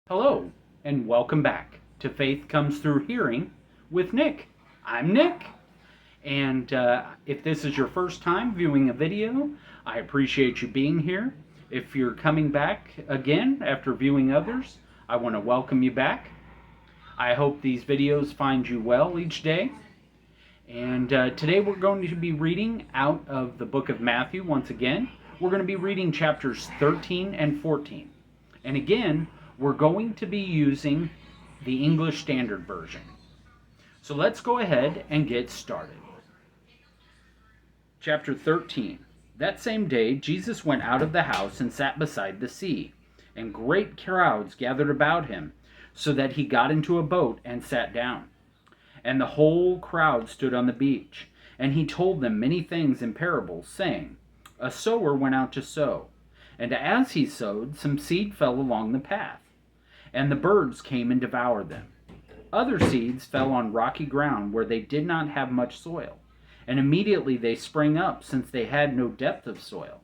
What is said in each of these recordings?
Hello, and welcome back to Faith Comes Through Hearing with Nick. I'm Nick, and if this is your first time viewing a video, I appreciate you being here. If you're coming back again after viewing others, I want to welcome you back. I hope these videos find you well each day. And today we're going to be reading out of the book of Matthew once again. We're going to be reading chapters 13 and 14. And again, we're going to be using the English Standard Version. So let's go ahead and get started. Chapter 13. That same day, Jesus went out of the house and sat beside the sea, and great crowds gathered about him, so that he got into a boat and sat down. And the whole crowd stood on the beach, and he told them many things in parables, saying, A sower went out to sow, and as he sowed, some seed fell along the path, and the birds came and devoured them. Other seeds fell on rocky ground where they did not have much soil, and immediately they sprang up, since they had no depth of soil.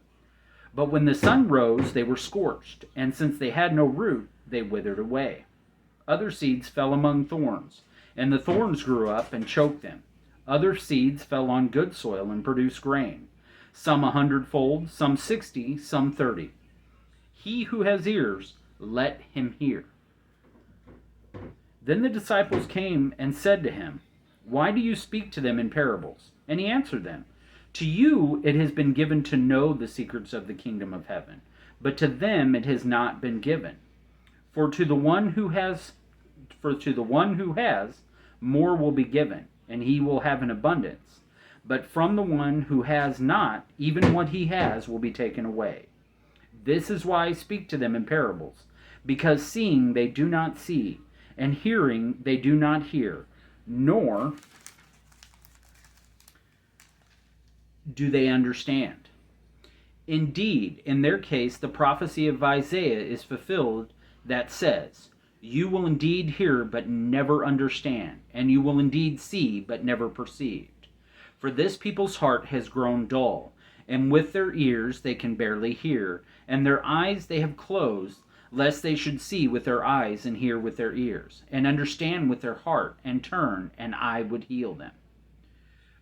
But when the sun rose, they were scorched, and since they had no root, they withered away. Other seeds fell among thorns, and the thorns grew up and choked them. Other seeds fell on good soil and produced grain, some 100-fold, some 60, some 30. He who has ears, let him hear. Then the disciples came and said to him, Why do you speak to them in parables? And he answered them, To you it has been given to know the secrets of the kingdom of heaven, but to them it has not been given. For to the one who has, more will be given, and he will have an abundance. But from the one who has not, even what he has will be taken away. This is why I speak to them in parables, because seeing they do not see, and hearing they do not hear, nor do they understand. Indeed, in their case, the prophecy of Isaiah is fulfilled that says, You will indeed hear, but never understand, and you will indeed see, but never perceived. For this people's heart has grown dull, and with their ears they can barely hear, and their eyes they have closed, lest they should see with their eyes and hear with their ears, and understand with their heart, and turn, and I would heal them.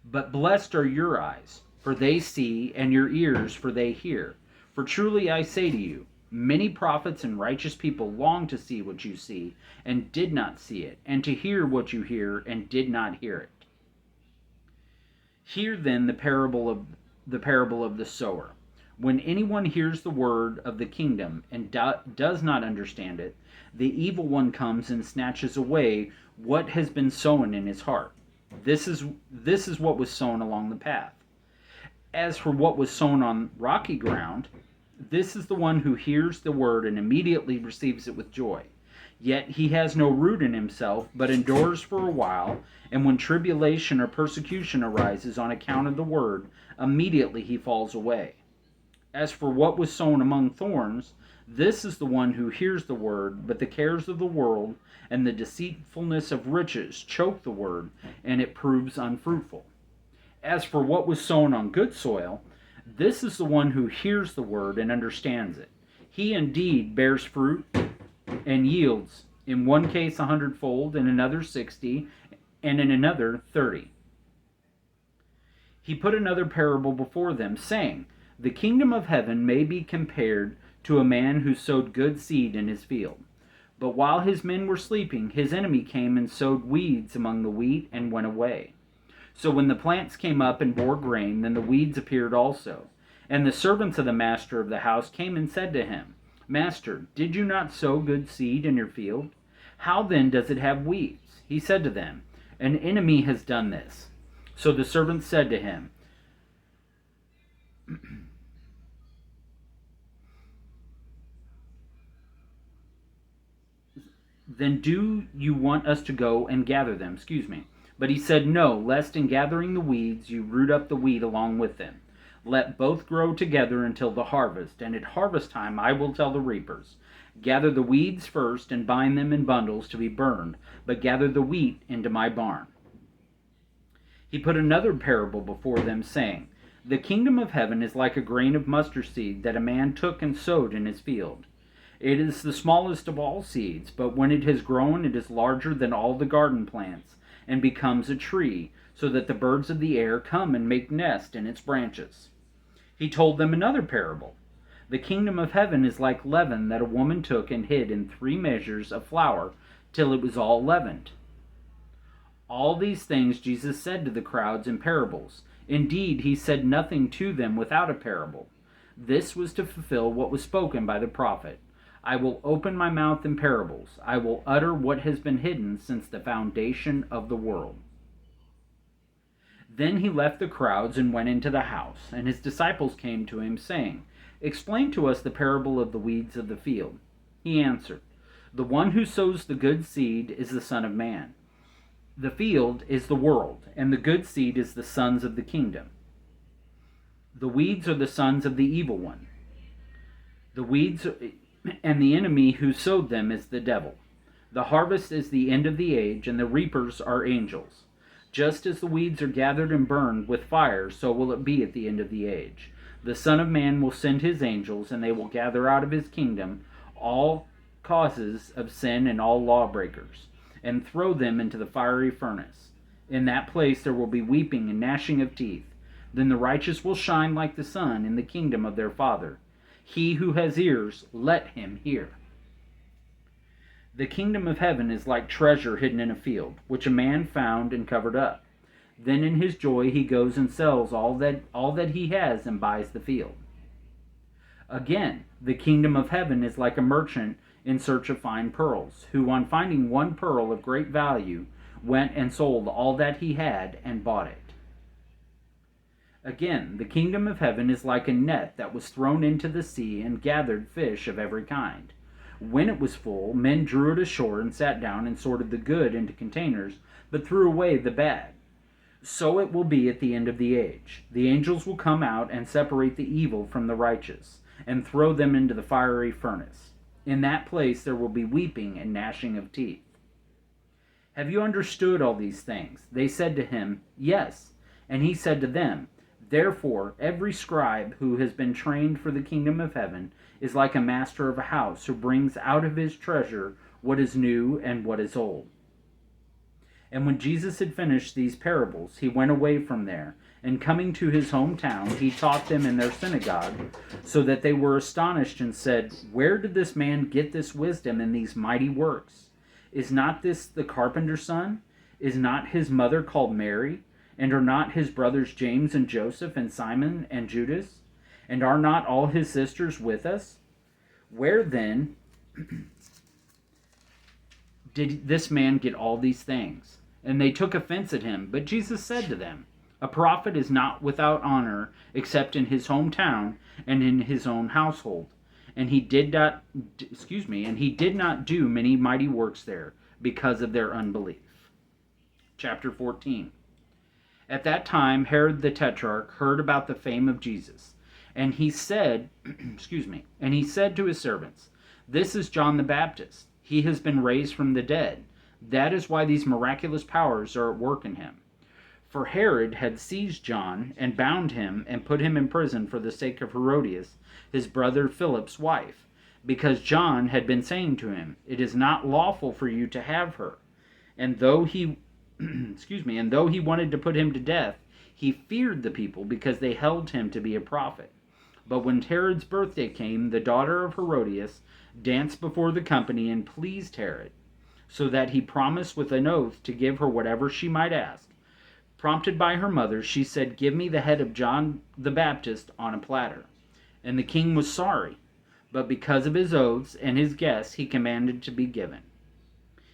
But blessed are your eyes, for they see, and your ears, for they hear. For truly I say to you, many prophets and righteous people long to see what you see, and did not see it, and to hear what you hear, and did not hear it. Hear then the parable of the sower. When anyone hears the word of the kingdom and does not understand it, the evil one comes and snatches away what has been sown in his heart. This is what was sown along the path. As for what was sown on rocky ground, this is the one who hears the word and immediately receives it with joy. Yet he has no root in himself, but endures for a while, and when tribulation or persecution arises on account of the word, immediately he falls away. As for what was sown among thorns, this is the one who hears the word, but the cares of the world and the deceitfulness of riches choke the word, and it proves unfruitful. As for what was sown on good soil, this is the one who hears the word and understands it. He indeed bears fruit and yields, in one case 100-fold, in another 60, and in another 30. He put another parable before them, saying, The kingdom of heaven may be compared to a man who sowed good seed in his field. But while his men were sleeping, his enemy came and sowed weeds among the wheat and went away. So when the plants came up and bore grain, then the weeds appeared also. And the servants of the master of the house came and said to him, Master, did you not sow good seed in your field? How then does it have weeds? He said to them, An enemy has done this. So the servants said to him, Then do you want us to go and gather them? But he said, No, lest in gathering the weeds you root up the wheat along with them. Let both grow together until the harvest, and at harvest time I will tell the reapers, Gather the weeds first and bind them in bundles to be burned, but gather the wheat into my barn. He put another parable before them, saying, The kingdom of heaven is like a grain of mustard seed that a man took and sowed in his field. It is the smallest of all seeds, but when it has grown, it is larger than all the garden plants, and becomes a tree, so that the birds of the air come and make nest in its branches. He told them another parable. The kingdom of heaven is like leaven that a woman took and hid in 3 measures of flour till it was all leavened. All these things Jesus said to the crowds in parables. Indeed, he said nothing to them without a parable. This was to fulfill what was spoken by the prophet. I will open my mouth in parables. I will utter what has been hidden since the foundation of the world. Then he left the crowds and went into the house, and his disciples came to him, saying, Explain to us the parable of the weeds of the field. He answered, The one who sows the good seed is the Son of Man. The field is the world, and the good seed is the sons of the kingdom. The weeds are the sons of the evil one. The weeds and the enemy who sowed them is the devil. The harvest is the end of the age, and the reapers are angels. Just as the weeds are gathered and burned with fire, so will it be at the end of the age. The Son of Man will send his angels, and they will gather out of his kingdom all causes of sin and all lawbreakers, and throw them into the fiery furnace. In that place there will be weeping and gnashing of teeth. Then the righteous will shine like the sun in the kingdom of their Father. He who has ears, let him hear. The kingdom of heaven is like treasure hidden in a field, which a man found and covered up. Then in his joy he goes and sells all that he has and buys the field. Again, the kingdom of heaven is like a merchant in search of fine pearls, who on finding one pearl of great value went and sold all that he had and bought it. Again, the kingdom of heaven is like a net that was thrown into the sea and gathered fish of every kind. When it was full, men drew it ashore and sat down and sorted the good into containers, but threw away the bad. So it will be at the end of the age. The angels will come out and separate the evil from the righteous, and throw them into the fiery furnace. In that place there will be weeping and gnashing of teeth. Have you understood all these things? They said to him, Yes. And he said to them, Therefore every scribe who has been trained for the kingdom of heaven is like a master of a house who brings out of his treasure what is new and what is old. And when Jesus had finished these parables, he went away from there, and coming to his hometown, he taught them in their synagogue, so that they were astonished and said, Where did this man get this wisdom and these mighty works? Is not this the carpenter's son? Is not his mother called Mary? And are not his brothers James and Joseph and Simon and Judas? And are not all his sisters with us? Where then did this man get all these things? And they took offense at him. But Jesus said to them, A prophet is not without honor except in his hometown and in his own household. And he did not do many mighty works there because of their unbelief. Chapter 14. At that time Herod the Tetrarch heard about the fame of Jesus, and he said, and he said to his servants, This is John the Baptist. He has been raised from the dead. That is why these miraculous powers are at work in him. For Herod had seized John and bound him and put him in prison for the sake of Herodias, his brother Philip's wife, because John had been saying to him, It is not lawful for you to have her. And though he wanted to put him to death, he feared the people because they held him to be a prophet. But when Herod's birthday came, the daughter of Herodias danced before the company and pleased Herod, so that he promised with an oath to give her whatever she might ask. Prompted by her mother, she said, Give me the head of John the Baptist on a platter. And the king was sorry, but because of his oaths and his guests, he commanded to be given.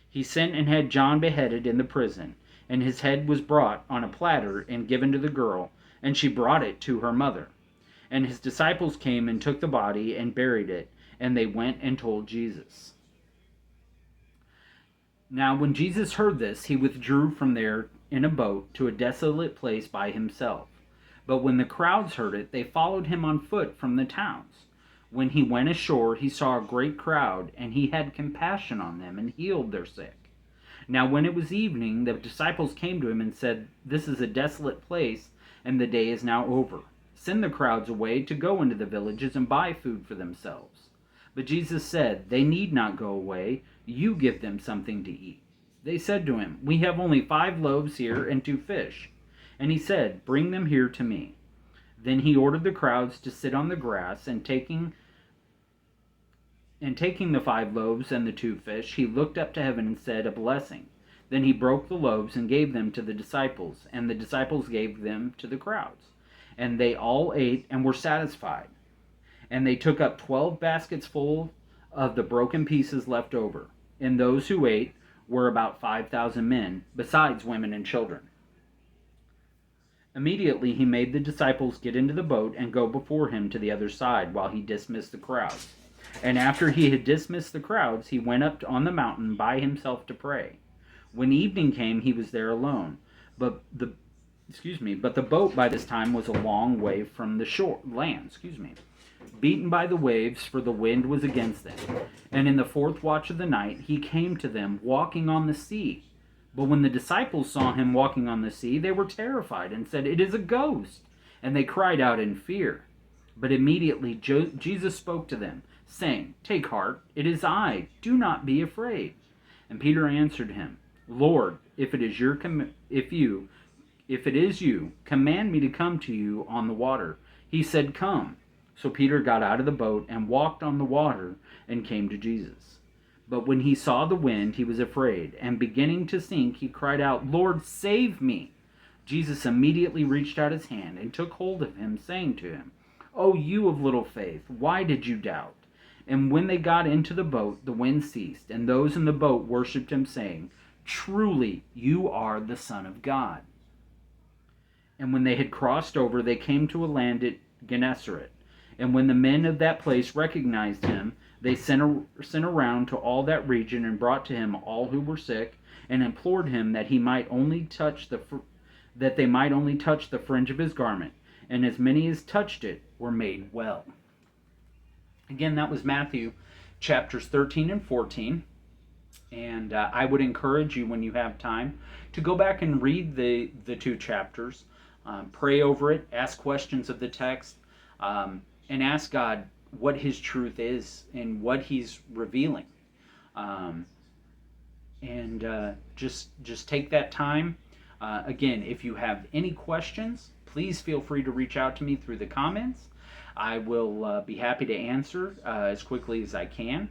He sent and had John beheaded in the prison, and his head was brought on a platter and given to the girl, and she brought it to her mother. And his disciples came and took the body and buried it, and they went and told Jesus. Now when Jesus heard this, he withdrew from there in a boat to a desolate place by himself. But when the crowds heard it, they followed him on foot from the towns. When he went ashore, he saw a great crowd, and he had compassion on them and healed their sick. Now when it was evening, the disciples came to him and said, This is a desolate place, and the day is now over. Send the crowds away to go into the villages and buy food for themselves. But Jesus said, "They need not go away. You give them something to eat." They said to him, "We have only 5 loaves here and 2 fish." And he said, "Bring them here to me." Then he ordered the crowds to sit on the grass, and taking the 5 loaves and the 2 fish, he looked up to heaven and said a blessing. Then he broke the loaves and gave them to the disciples, and the disciples gave them to the crowds. And they all ate and were satisfied. And they took up 12 baskets full of the broken pieces left over. And those who ate were about 5,000 men, besides women and children. Immediately he made the disciples get into the boat and go before him to the other side, while he dismissed the crowds. And after he had dismissed the crowds, he went up on the mountain by himself to pray. When evening came, he was there alone. But the boat by this time was a long way from the land, beaten by the waves, for the wind was against them. And in the 4th watch of the night, he came to them walking on the sea. But when the disciples saw him walking on the sea, they were terrified and said, "It is a ghost." And they cried out in fear. But immediately Jesus spoke to them, saying, "Take heart, it is I. Do not be afraid." And Peter answered him, "Lord, if it is you, command me to come to you on the water." He said, "Come." So Peter got out of the boat and walked on the water and came to Jesus. But when he saw the wind, he was afraid, and beginning to sink, he cried out, "Lord, save me." Jesus immediately reached out his hand and took hold of him, saying to him, "O you of little faith, why did you doubt?" And when they got into the boat, the wind ceased, and those in the boat worshipped him, saying, "Truly you are the Son of God." And when they had crossed over, they came to a land at Gennesaret. And when the men of that place recognized him, they sent around to all that region and brought to him all who were sick, and implored him that they might only touch the fringe of his garment. And as many as touched it were made well. Again, that was Matthew chapters 13 and 14. And I would encourage you, when you have time, to go back and read the 2 chapters, pray over it, ask questions of the text, and ask God what his truth is and what he's revealing. Just take that time. Again, if you have any questions, please feel free to reach out to me through the comments. I will be happy to answer as quickly as I can.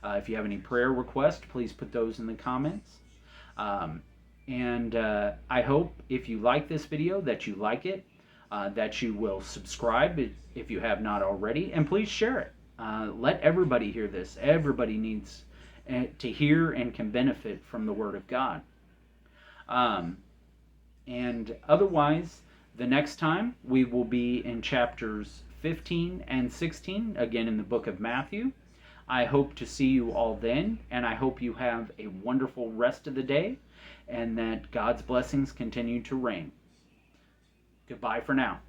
If you have any prayer requests, please put those in the comments. I hope, if you like this video, that you like it, that you will subscribe if you have not already, and please share it. Let everybody hear this. Everybody needs to hear and can benefit from the Word of God. And otherwise, the next time we will be in chapters 15 and 16, again in the book of Matthew. I hope to see you all then, and I hope you have a wonderful rest of the day, and that God's blessings continue to reign. Goodbye for now.